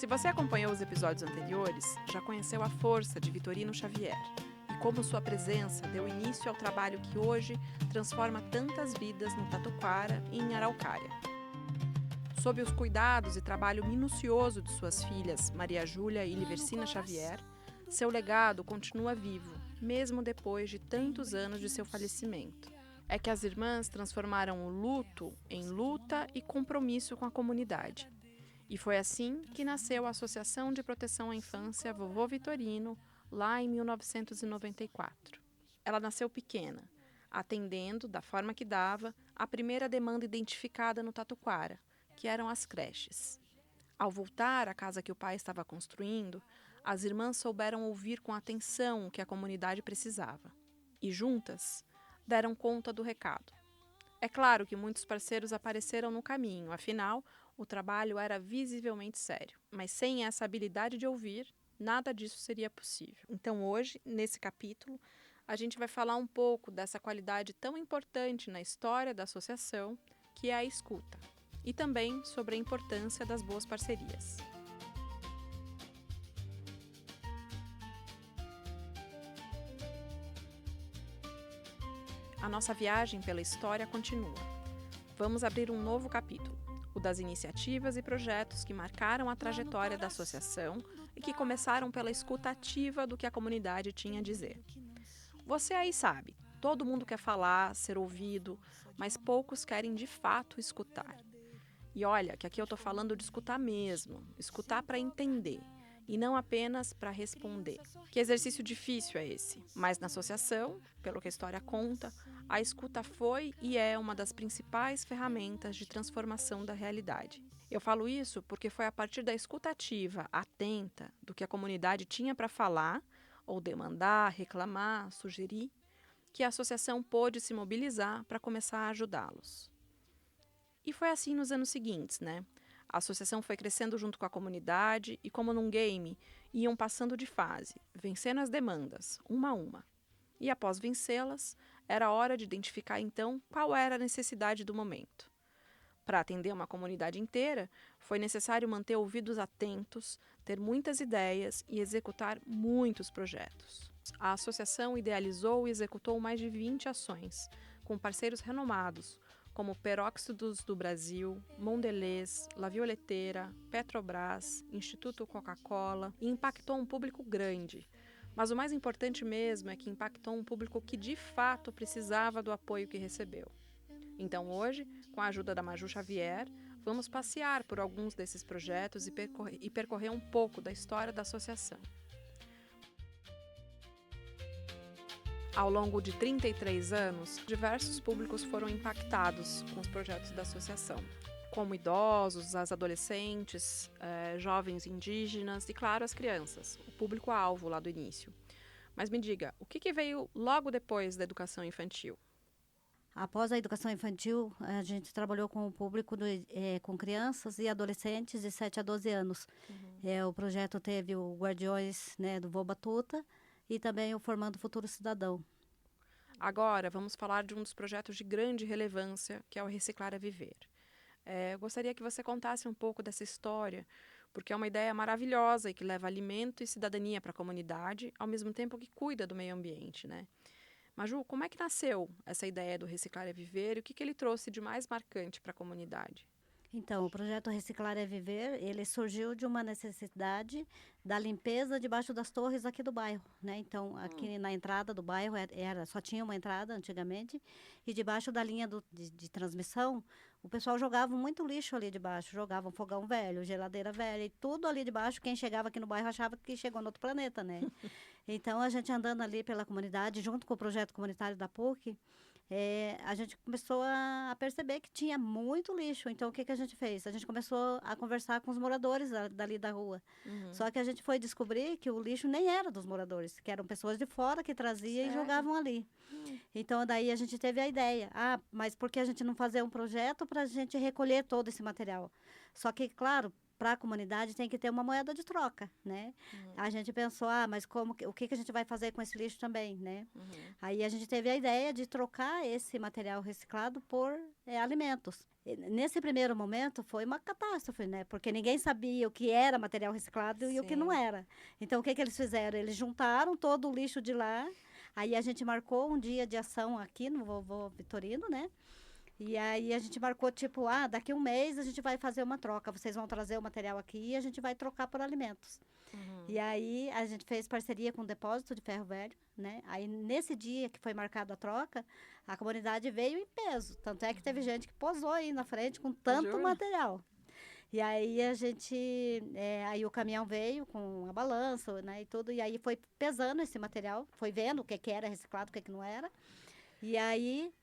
Se você acompanhou os episódios anteriores, já conheceu a força de Vitorino Xavier e como sua presença deu início ao trabalho que hoje transforma tantas vidas no Tatuquara e em Araucária. Sob os cuidados e trabalho minucioso de suas filhas Maria Júlia e Liversina Xavier, seu legado continua vivo, mesmo depois de tantos anos de seu falecimento. É que as irmãs transformaram o luto em luta e compromisso com a comunidade. E foi assim que nasceu a Associação de Proteção à Infância Vovô Vitorino, lá em 1994. Ela nasceu pequena, atendendo, da forma que dava, a primeira demanda identificada no Tatuquara, que eram as creches. Ao voltar à casa que o pai estava construindo, as irmãs souberam ouvir com atenção o que a comunidade precisava. E juntas, deram conta do recado. É claro que muitos parceiros apareceram no caminho, afinal, o trabalho era visivelmente sério. Mas sem essa habilidade de ouvir, nada disso seria possível. Então hoje, nesse capítulo, a gente vai falar um pouco dessa qualidade tão importante na história da associação, que é a escuta. E também sobre a importância das boas parcerias. A nossa viagem pela história continua. Vamos abrir um novo capítulo, o das iniciativas e projetos que marcaram a trajetória da associação e que começaram pela escuta ativa do que a comunidade tinha a dizer. Você aí sabe, todo mundo quer falar, ser ouvido, mas poucos querem de fato escutar. E olha, que aqui eu estou falando de escutar mesmo, escutar para entender. E não apenas para responder. Que exercício difícil é esse? Mas na associação, pelo que a história conta, a escuta foi e é uma das principais ferramentas de transformação da realidade. Eu falo isso porque foi a partir da escuta ativa, atenta, do que a comunidade tinha para falar, ou demandar, reclamar, sugerir, que a associação pôde se mobilizar para começar a ajudá-los. E foi assim nos anos seguintes, né? A associação foi crescendo junto com a comunidade e, como num game, iam passando de fase, vencendo as demandas, uma a uma. E após vencê-las, era hora de identificar então qual era a necessidade do momento. Para atender uma comunidade inteira, foi necessário manter ouvidos atentos, ter muitas ideias e executar muitos projetos. A associação idealizou e executou mais de 20 ações, com parceiros renomados, como Peróxidos do Brasil, Mondelez, La Violeteira, Petrobras, Instituto Coca-Cola, e impactou um público grande. Mas o mais importante mesmo é que impactou um público que de fato precisava do apoio que recebeu. Então hoje, com a ajuda da Maju Xavier, vamos passear por alguns desses projetos e percorrer um pouco da história da associação. Ao longo de 33 anos, diversos públicos foram impactados com os projetos da associação, como idosos, as adolescentes, jovens indígenas e, claro, as crianças, o público-alvo lá do início. Mas me diga, o que veio logo depois da educação infantil? Após a educação infantil, a gente trabalhou com o público com crianças e adolescentes de 7 a 12 anos. O projeto teve o Guardiões, né, do Vô Batuta e também o Formando o Futuro Cidadão. Agora, vamos falar de um dos projetos de grande relevância, que é o Reciclar é Viver. Eu gostaria que você contasse um pouco dessa história, porque é uma ideia maravilhosa e que leva alimento e cidadania para a comunidade, ao mesmo tempo que cuida do meio ambiente, né? Maju, como é que nasceu essa ideia do Reciclar é Viver e o que ele trouxe de mais marcante para a comunidade? Então, o projeto Reciclar é Viver, ele surgiu de uma necessidade da limpeza debaixo das torres aqui do bairro, né? Então, aqui na entrada do bairro só tinha uma entrada antigamente e debaixo da linha de transmissão, o pessoal jogava muito lixo ali debaixo, jogavam fogão velho, geladeira velha e tudo ali debaixo. Quem chegava aqui no bairro achava que chegou no outro planeta, né? Então, a gente andando ali pela comunidade, junto com o projeto comunitário da PUC, a gente começou a perceber que tinha muito lixo. Então, o que a gente fez? A gente começou a conversar com os moradores dali da rua. Só que a gente foi descobrir que o lixo nem era dos moradores, que eram pessoas de fora que traziam e jogavam ali. Então, daí a gente teve a ideia. Mas por que a gente não fazer um projeto para a gente recolher todo esse material? Só que, claro, para a comunidade tem que ter uma moeda de troca, né? A gente pensou, mas o que a gente vai fazer com esse lixo também, né? Aí a gente teve a ideia de trocar esse material reciclado por alimentos. Nesse primeiro momento foi uma catástrofe, né? Porque ninguém sabia o que era material reciclado e o que não era. Então, o que eles fizeram? Eles juntaram todo o lixo de lá, aí a gente marcou um dia de ação aqui no Vovô Vitorino, né? E aí a gente marcou, tipo, daqui um mês a gente vai fazer uma troca. Vocês vão trazer o material aqui e a gente vai trocar por alimentos. E aí a gente fez parceria com o Depósito de Ferro Velho, né? Aí nesse dia que foi marcado a troca, a comunidade veio em peso. Tanto é que teve gente que posou aí na frente com tanto material. E aí aí o caminhão veio com a balança, né, e tudo. E aí foi pesando esse material, foi vendo o que era reciclado, o que não era. E aí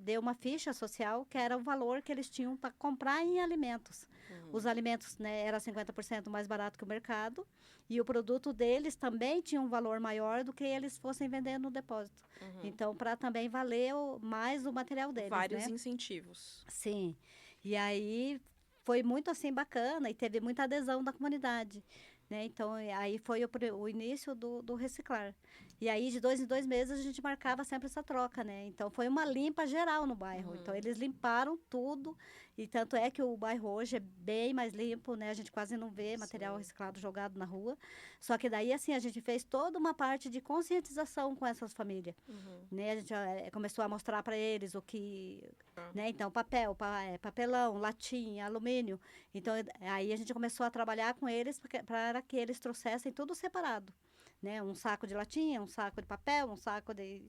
deu uma ficha social que era o valor que eles tinham para comprar em alimentos. Os alimentos, né, era 50% mais barato que o mercado e o produto deles também tinha um valor maior do que eles fossem vender no depósito. Então, para também valer mais o material deles, Vários né? incentivos. Sim. E aí foi muito assim bacana e teve muita adesão da comunidade. Né? Então, aí foi o início do reciclar. E aí, de 2 em 2 meses, a gente marcava sempre essa troca, né? Então, foi uma limpa geral no bairro. Então, eles limparam tudo. E tanto é que o bairro hoje é bem mais limpo, né? A gente quase não vê material reciclado jogado na rua. Só que daí, assim, a gente fez toda uma parte de conscientização com essas famílias. Né? A gente começou a mostrar para eles o que... Né? Então, papelão, latinha, alumínio. Então, aí a gente começou a trabalhar com eles para que eles trouxessem tudo separado. Né? Um saco de latinha, um saco de papel, um saco de...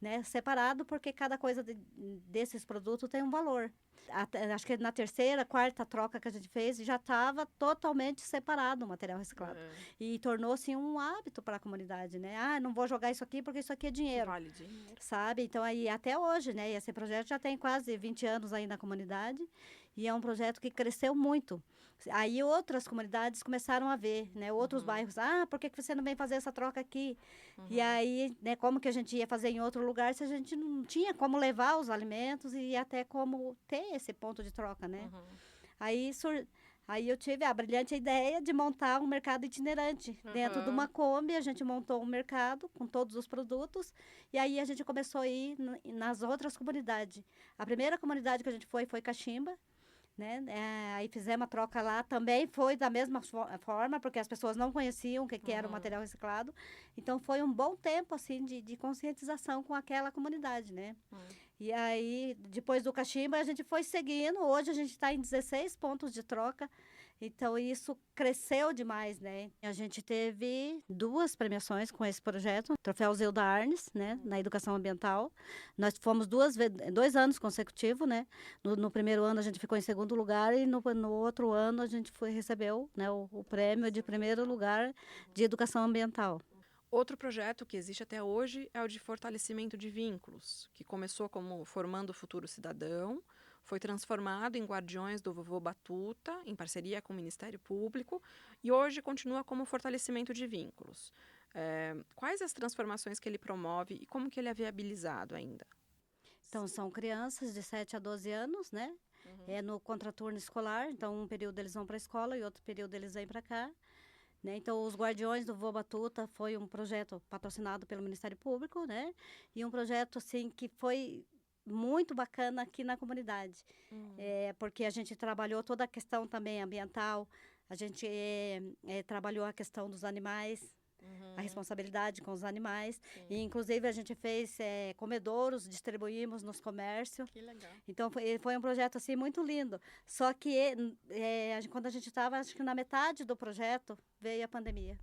Né? Separado, porque cada coisa desses produtos tem um valor. Acho que na terceira, quarta troca que a gente fez, já estava totalmente separado o material reciclado. E tornou-se um hábito para a comunidade, né? Não vou jogar isso aqui porque isso aqui é dinheiro. Vale dinheiro. Sabe? Então, aí até hoje, né? Esse projeto já tem quase 20 anos aí na comunidade e é um projeto que cresceu muito. Aí outras comunidades começaram a ver, né? Outros bairros, por que você não vem fazer essa troca aqui? E aí, né, como que a gente ia fazer em outro lugar se a gente não tinha como levar os alimentos e até como ter esse ponto de troca, né? Aí eu tive a brilhante ideia de montar um mercado itinerante. Dentro de uma Kombi, a gente montou um mercado com todos os produtos. E aí a gente começou a ir nas outras comunidades. A primeira comunidade que a gente foi Caximba. Né? Aí fizemos a troca lá, também foi da mesma forma, porque as pessoas não conheciam o que era o material reciclado. Então, foi um bom tempo, assim, de conscientização com aquela comunidade, né? E aí, depois do Caximba, a gente foi seguindo. Hoje, a gente está em 16 pontos de troca. Então, isso cresceu demais, né? A gente teve 2 premiações com esse projeto. Troféu Zilda Arnes, né? Na educação ambiental. Nós fomos 2 anos consecutivos, né? No primeiro ano, a gente ficou em segundo lugar. E no outro ano, a gente recebeu, né, o prêmio de primeiro lugar de educação ambiental. Outro projeto que existe até hoje é o de fortalecimento de vínculos, que começou como Formando o Futuro Cidadão, foi transformado em Guardiões do Vovô Batuta, em parceria com o Ministério Público, e hoje continua como fortalecimento de vínculos. Quais as transformações que ele promove e como que ele é viabilizado ainda? Então, são crianças de 7 a 12 anos, né? É no contraturno escolar, então um período eles vão para a escola e outro período eles vêm para cá. Né? Então, os Guardiões do Vovô Batuta foi um projeto patrocinado pelo Ministério Público, né? E um projeto, assim, que foi muito bacana aqui na comunidade. Porque a gente trabalhou toda a questão também ambiental, a gente trabalhou a questão dos animais, a responsabilidade com os animais. E, inclusive, a gente fez comedouros, distribuímos nos comércios. Que legal. Então, foi um projeto, assim, muito lindo. Só que, quando a gente estava, acho que na metade do projeto, veio a pandemia.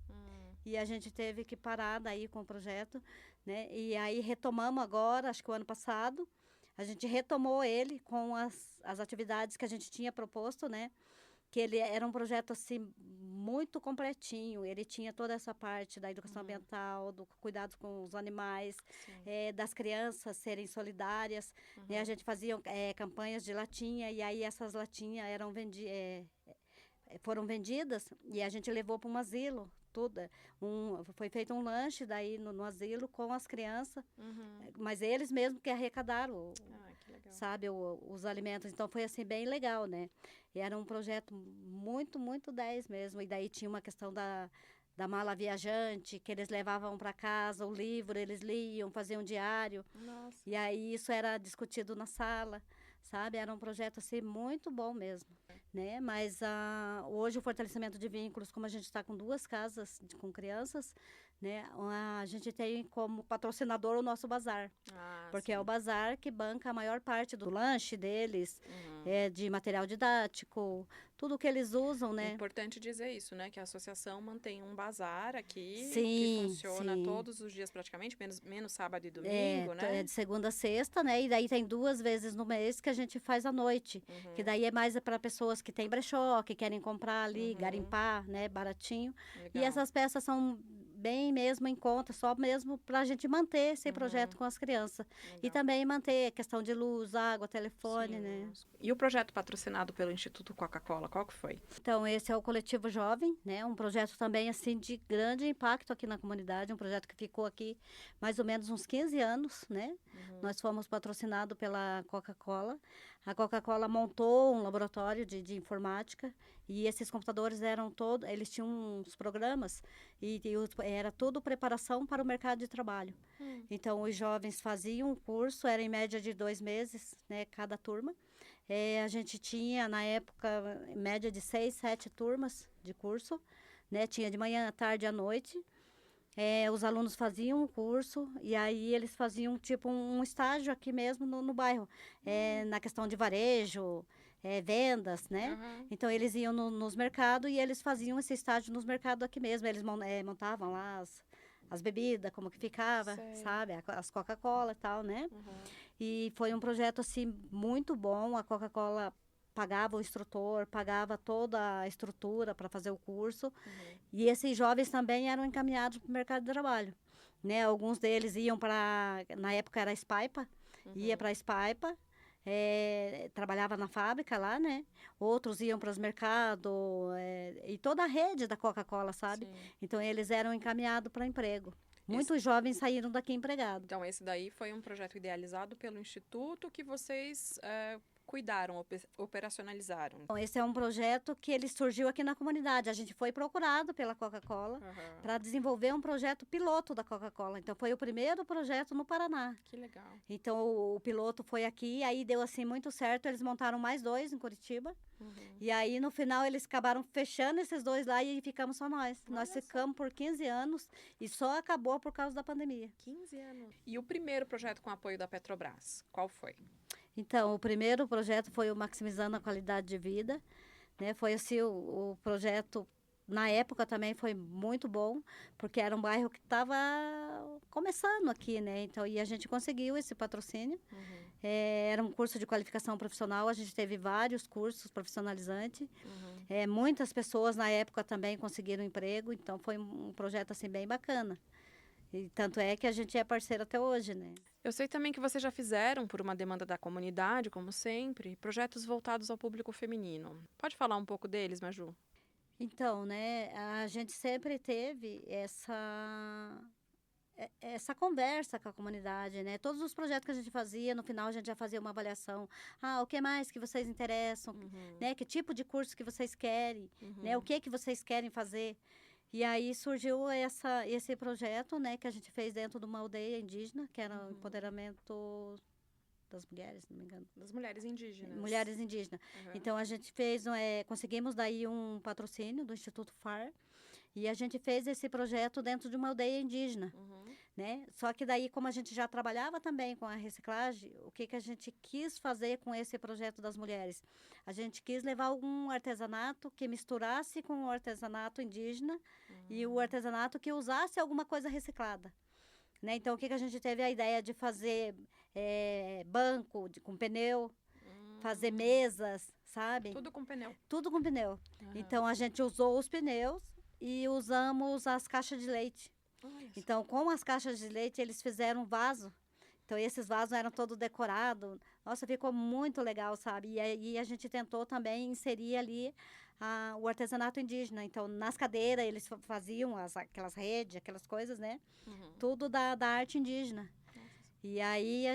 E a gente teve que parar daí com o projeto, né? E aí, retomamos agora, acho que o ano passado, a gente retomou ele com as atividades que a gente tinha proposto, né? Que ele era um projeto, assim, muito completinho. Ele tinha toda essa parte da educação ambiental, do cuidado com os animais, das crianças serem solidárias. Né? A gente fazia campanhas de latinha, e aí essas latinhas eram foram vendidas e a gente levou para um asilo. Tudo, foi feito um lanche daí no asilo com as crianças, mas eles mesmos que arrecadaram, Que legal. sabe, os alimentos. Então foi assim bem legal, né? E era um projeto muito, muito 10 mesmo. E daí tinha uma questão da mala viajante, que eles levavam para casa, o livro, eles liam, faziam um diário. Nossa. E aí isso era discutido na sala, sabe? Era um projeto assim muito bom mesmo, né? Mas hoje o fortalecimento de vínculos, como a gente está com 2 casas com crianças, né? A gente tem como patrocinador o nosso bazar, porque é o bazar que banca a maior parte do lanche deles, de material didático, tudo que eles usam, né? É importante dizer isso, né? Que a associação mantém um bazar aqui, que Sim, funciona sim. todos os dias praticamente, menos sábado e domingo, né? É de segunda a sexta, né? E daí tem 2 vezes no mês que a gente faz à noite, que daí é mais para pessoas que têm brechó, que querem comprar ali, garimpar, né? Baratinho. Legal. E essas peças são bem mesmo em conta, só mesmo para a gente manter esse projeto com as crianças. Legal. E também manter a questão de luz, água, telefone, Sim. né? E o projeto patrocinado pelo Instituto Coca-Cola, qual que foi? Então, esse é o Coletivo Jovem, né? Um projeto também, assim, de grande impacto aqui na comunidade, um projeto que ficou aqui mais ou menos uns 15 anos, né? Nós fomos patrocinados pela Coca-Cola. A Coca-Cola montou um laboratório de informática e esses computadores eram todos, eles tinham uns programas e era tudo preparação para o mercado de trabalho. Então, os jovens faziam o curso, era em média de 2 meses, né? Cada turma. A gente tinha, na época, em média de 6, 7 turmas de curso, né? Tinha de manhã, à tarde e à noite. Os alunos faziam o curso e aí eles faziam tipo um estágio aqui mesmo no bairro, na questão de varejo, vendas, né? Então eles iam nos mercados e eles faziam esse estágio nos mercados aqui mesmo. Eles montavam lá as bebidas, como que ficava, Sei. sabe? As Coca-Cola e tal, né? E foi um projeto, assim, muito bom. A Coca-Cola pagava o instrutor, pagava toda a estrutura para fazer o curso. E esses jovens também eram encaminhados para o mercado de trabalho, né? Alguns deles iam para, na época era a Spaipa, ia para a Spaipa, trabalhava na fábrica lá, né? Outros iam para os mercados, e toda a rede da Coca-Cola, sabe? Sim. Então, eles eram encaminhados para emprego. Muitos jovens saíram daqui empregados. Então, esse daí foi um projeto idealizado pelo Instituto que vocês cuidaram, operacionalizaram. Então, esse é um projeto que ele surgiu aqui na comunidade. A gente foi procurado pela Coca-Cola para desenvolver um projeto piloto da Coca-Cola. Então, foi o primeiro projeto no Paraná. Que legal. Então, o piloto foi aqui, aí deu assim muito certo. Eles montaram mais 2 em Curitiba. E aí, no final, eles acabaram fechando esses 2 lá e ficamos só nós. Nós ficamos por 15 anos e só acabou por causa da pandemia. 15 anos. E o primeiro projeto com apoio da Petrobras, qual foi? Então, o primeiro projeto foi o Maximizando a Qualidade de Vida, né? Foi assim, o projeto, na época também foi muito bom, porque era um bairro que estava começando aqui, né? Então, e a gente conseguiu esse patrocínio. Era um curso de qualificação profissional, a gente teve vários cursos profissionalizantes. Muitas pessoas na época também conseguiram emprego, então foi um projeto assim bem bacana. E tanto é que a gente é parceiro até hoje, né? Eu sei também que vocês já fizeram, por uma demanda da comunidade, como sempre, projetos voltados ao público feminino. Pode falar um pouco deles, Maju? Então, né, a gente sempre teve essa conversa com a comunidade, né? Todos os projetos que a gente fazia, no final a gente já fazia uma avaliação. O que mais que vocês interessam? Né? Que tipo de curso que vocês querem? Né? O que vocês querem fazer? E aí surgiu esse projeto, né, que a gente fez dentro de uma aldeia indígena, que era o empoderamento das mulheres, se não me engano. Das mulheres indígenas. Mulheres indígenas. Então, a gente fez, conseguimos daí um patrocínio do Instituto FAR, e a gente fez esse projeto dentro de uma aldeia indígena, né? Só que daí, como a gente já trabalhava também com a reciclagem, o que a gente quis fazer com esse projeto das mulheres? A gente quis levar algum artesanato que misturasse com o artesanato indígena e o artesanato que usasse alguma coisa reciclada. Né? Então, o que a gente teve a ideia de fazer banco com pneu, fazer mesas, sabe? Tudo com pneu. Tudo com pneu. Então, a gente usou os pneus e usamos as caixas de leite. Então, com as caixas de leite, eles fizeram um vaso. Então, esses vasos eram todos decorados, Nossa, ficou muito legal, sabe? E aí a gente tentou também inserir ali o artesanato indígena. Então, nas cadeiras, eles faziam aquelas redes, aquelas coisas, né? Uhum. Tudo da arte indígena. Nossa. E aí,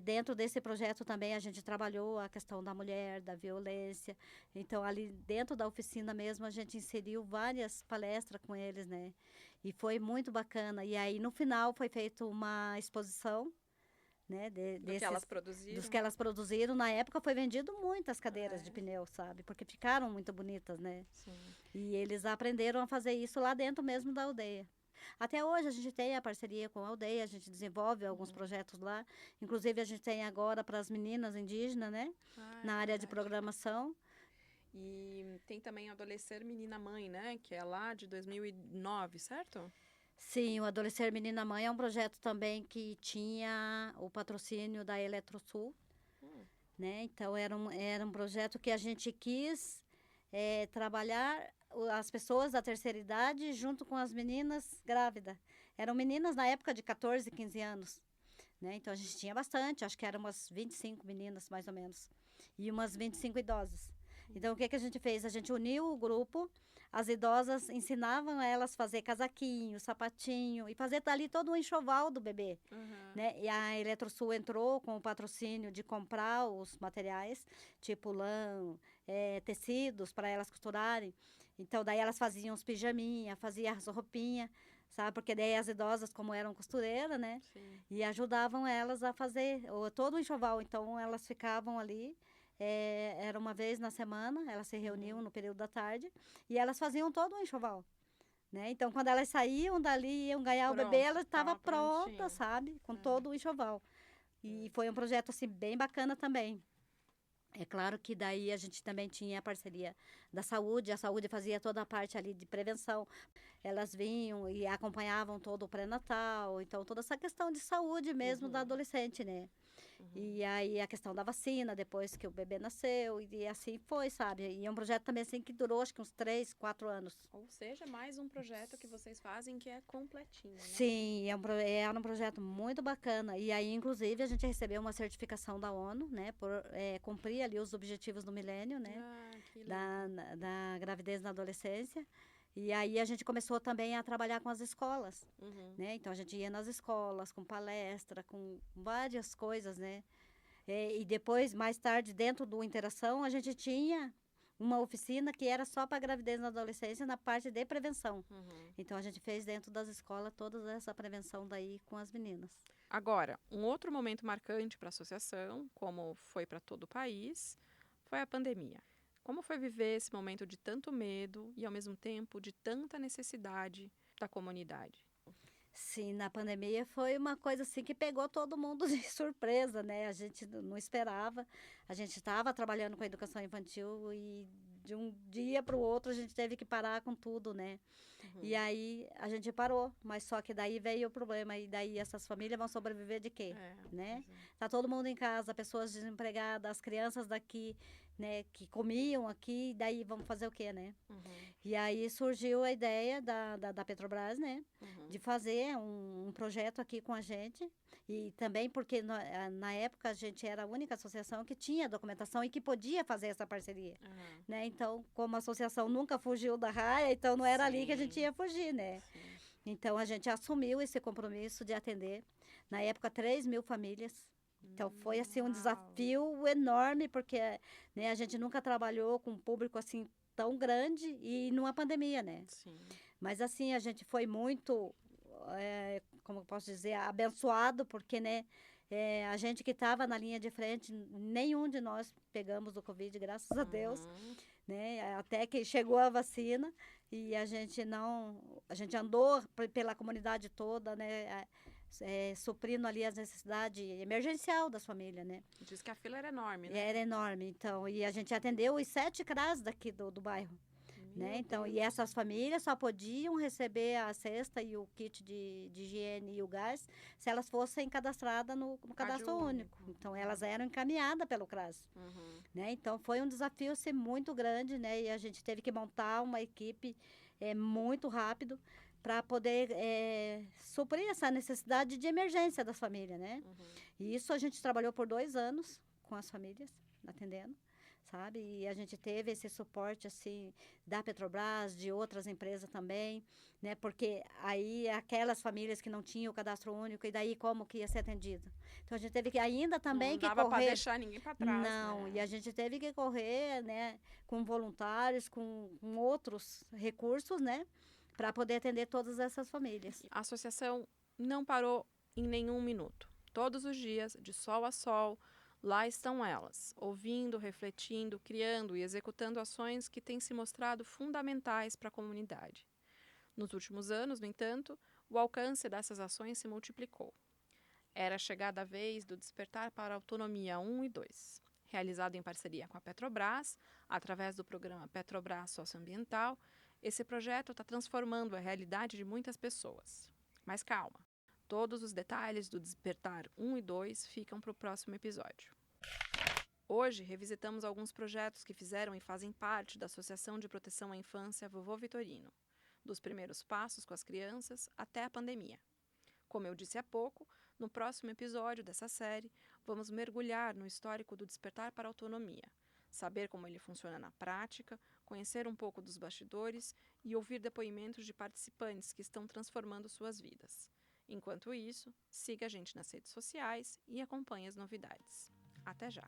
dentro desse projeto também, a gente trabalhou a questão da mulher, da violência. Então, ali dentro da oficina mesmo, a gente inseriu várias palestras com eles, né? E foi muito bacana. E aí, no final, foi feita uma exposição, né? Do que elas Dos produziram? que elas produziram. Na época, foi vendido muitas cadeiras de pneu, sabe? Porque ficaram muito bonitas, né? Sim. E eles aprenderam a fazer isso lá dentro mesmo da aldeia. Até hoje a gente tem a parceria com a aldeia, a gente desenvolve alguns projetos lá. Inclusive a gente tem agora para as meninas indígenas, né? Ah, Na é área de verdade. programação. E tem também Adolescer Menina Mãe, né? Que é lá de 2009, certo? Sim, o Adolescer Menina Mãe é um projeto também que tinha o patrocínio da Eletrosul, Hum. né? Então era um projeto que a gente quis trabalhar as pessoas da terceira idade junto com as meninas grávidas. Eram meninas na época de 14, 15 anos, né? Então a gente tinha bastante, acho que eram umas 25 meninas mais ou menos, e umas 25 idosas. Então o que a gente fez? A gente uniu o grupo, as idosas ensinavam elas a fazer casaquinho, sapatinho e fazer ali todo o enxoval do bebê, Uhum. né? E a Eletrosul entrou com o patrocínio de comprar os materiais, tipo lã, tecidos para elas costurarem. Então daí elas faziam os pijaminha, faziam as roupinhas, sabe? Porque daí as idosas, como eram costureiras, né? Sim. E ajudavam elas a fazer todo o enxoval. Então, elas ficavam ali, era uma vez na semana, elas se reuniam no período da tarde, e elas faziam todo o enxoval, né? Então, quando elas saíam dali e iam ganhar o bebê, Pronto, ela estava tava pronta, prontinho. sabe? Com É. todo o enxoval. E foi um projeto, assim, bem bacana também. É claro que daí a gente também tinha a parceria da saúde, a saúde fazia toda a parte ali de prevenção. Elas vinham e acompanhavam todo o pré-natal, então toda essa questão de saúde mesmo da Uhum. adolescente, né? Uhum. E aí a questão da vacina, depois que o bebê nasceu, e assim foi, sabe? E é um projeto também assim que durou acho que uns 3, 4 anos. Ou seja, mais um projeto que vocês fazem que é completinho, né? Sim, era um projeto muito bacana. E aí, inclusive, a gente recebeu uma certificação da ONU, né? Por cumprir ali os objetivos do milênio, né? Ah, que Da, lindo. da gravidez na adolescência. E aí a gente começou também a trabalhar com as escolas, Uhum. né? Então a gente ia nas escolas com palestra, com várias coisas, né? E depois, mais tarde, dentro do Interação, a gente tinha uma oficina que era só para gravidez na adolescência na parte de prevenção. Uhum. Então a gente fez dentro das escolas toda essa prevenção daí com as meninas. Agora, um outro momento marcante para a associação, como foi para todo o país, foi a pandemia. Como foi viver esse momento de tanto medo e, ao mesmo tempo, de tanta necessidade da comunidade? Sim, na pandemia foi uma coisa assim que pegou todo mundo de surpresa, né? A gente não esperava. A gente estava trabalhando com a educação infantil e de um dia para o outro a gente teve que parar com tudo, né? E Uhum. aí a gente parou, mas só que daí veio o problema e daí essas famílias vão sobreviver de quê, É, né? pois é. Tá todo mundo em casa, pessoas desempregadas, as crianças daqui, né, que comiam aqui, daí vamos fazer o quê, né? Uhum. E aí surgiu a ideia da Petrobras, né, de Uhum. fazer um projeto aqui com a gente. E também porque na época a gente era a única associação que tinha documentação e que podia fazer essa parceria, Uhum. né? Então, como a associação nunca fugiu da raia, então não era ali que a gente Sim, ia fugir, né? sim. Então, a gente assumiu esse compromisso de atender, na época, 3.000 famílias. Então, foi, assim, um Uau. desafio enorme, porque, né, a gente nunca trabalhou com um público, assim, tão grande e numa pandemia, né? Sim. Mas, assim, a gente foi muito, como eu posso dizer, abençoado, porque, né, a gente que estava na linha de frente, nenhum de nós pegamos o Covid, graças a Deus, Uhum. né? Até que chegou a vacina e a gente andou pela comunidade toda, né? Suprindo ali as necessidades emergencial das famílias, né? Diz que a fila era enorme, E né? era enorme, então, e a gente atendeu os 7 CRAS daqui do bairro, né? Meu Então, e Deus. essas famílias só podiam receber a cesta e o kit de higiene e o gás se elas fossem cadastradas no Cadastro cadastro único. único. Então, elas eram encaminhadas pelo CRAS. Uhum. Né? Então, foi um desafio assim, muito grande, né? E a gente teve que montar uma equipe muito rápido para poder suprir essa necessidade de emergência das famílias, né? Uhum. E isso a gente trabalhou por 2 anos com as famílias, atendendo, sabe? E a gente teve esse suporte, assim, da Petrobras, de outras empresas também, né? Porque aí aquelas famílias que não tinham o cadastro único, e daí como que ia ser atendido? Então a gente teve que ainda também Não que dava para correr. deixar ninguém para trás, Não, né? e a gente teve que correr, né, com voluntários, com outros recursos, né, para poder atender todas essas famílias. A associação não parou em nenhum minuto. Todos os dias, de sol a sol, lá estão elas, ouvindo, refletindo, criando e executando ações que têm se mostrado fundamentais para a comunidade. Nos últimos anos, no entanto, o alcance dessas ações se multiplicou. Era chegada a vez do Despertar para a Autonomia 1 e 2, realizado em parceria com a Petrobras, através do programa Petrobras Socioambiental. Esse projeto está transformando a realidade de muitas pessoas. Mas calma, todos os detalhes do Despertar 1 e 2 ficam para o próximo episódio. Hoje, revisitamos alguns projetos que fizeram e fazem parte da Associação de Proteção à Infância Vovô Vitorino, dos primeiros passos com as crianças até a pandemia. Como eu disse há pouco, no próximo episódio dessa série, vamos mergulhar no histórico do Despertar para a Autonomia, saber como ele funciona na prática, conhecer um pouco dos bastidores e ouvir depoimentos de participantes que estão transformando suas vidas. Enquanto isso, siga a gente nas redes sociais e acompanhe as novidades. Até já!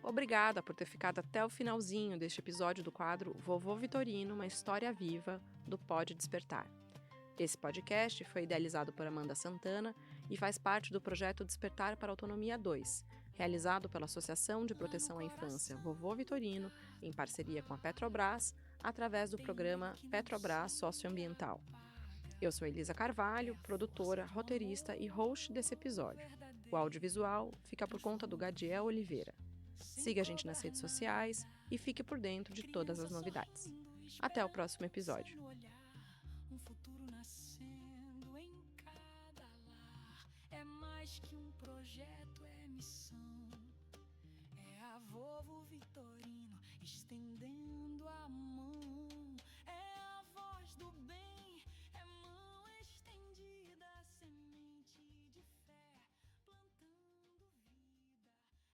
Obrigada por ter ficado até o finalzinho deste episódio do quadro Vovô Vitorino, uma história viva do Pode Despertar. Esse podcast foi idealizado por Amanda Santana e faz parte do projeto Despertar para a Autonomia 2, realizado pela Associação de Proteção à Infância Vovô Vitorino, em parceria com a Petrobras, através do programa Petrobras Socioambiental. Eu sou Elisa Carvalho, produtora, roteirista e host desse episódio. O audiovisual fica por conta do Gadiel Oliveira. Siga a gente nas redes sociais e fique por dentro de todas as novidades. Até o próximo episódio. Um futuro nascendo em cada lar. É mais que um projeto, é missão. É a Vovô Vitorino estendendo